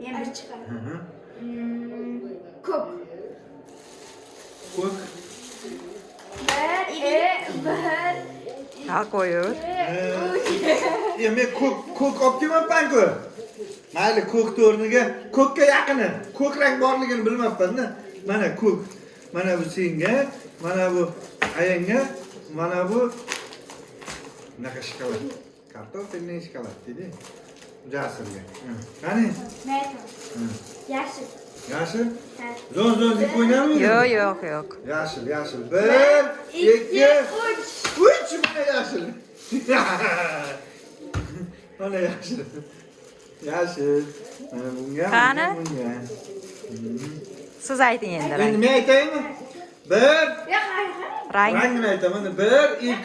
Yana bir çıkar. Hı. Kok. Kok. Bir. Ha koyur. Men ko'k olib kelmabman-ku. Mayli, ko'kni o'rniga ko'kka yaqini, ko'k rang borligini bilmabman-da. Mana ko'k. Mana bu senga, mana bu ayangga, mana bu bunaqa shokolad. Kartofelniy shokolad dedi. Jasurga. Qani? Neyse. Yaşıl. Yashil? Zo'n deb o'ynamang. Yo'q. Yashil. 1, 2, 3 mana yashil. Mana yashil. Yashil. Mana bunga. Qani? Bunga. Siz ayting endi Men rang. nima aytaymi? 1, Rang. rangini aytaman. 1, 2.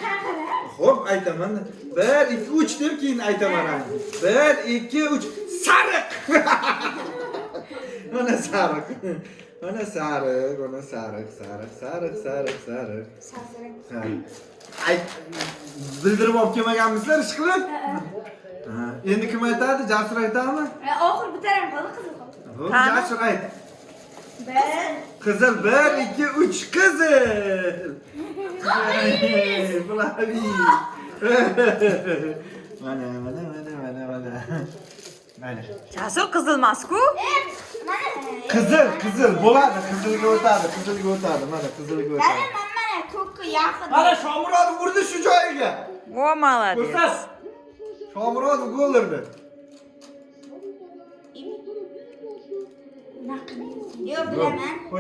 Xo'p, aytaman. 1, 2, 3 deb keyin aytaman rangni. 1, 2, 3. Sariq. Mana sariq. Mana sariq. Ay, bildirib olib kelmaganmisizlar ish qilib? Ha, endi kim aytadi? Jasur aytadimi? Oxir bitaram qoldi qizil qoldi. Xo'p, Qani? Jasur ayt. Bir. Qizil 1, 2, 3 qizil. Bularni. Mana. Mana. Jasur qizilmas-ku. Qizil bo'ladi, qizilga o'tadi. Mana qizilga o'tadi. Mana ko'kka yaqin. Mana Shomurod urdi shu joyiga. O молодец. Ko'rsat. Shomurod gol urdi. Yo'q, bilaman.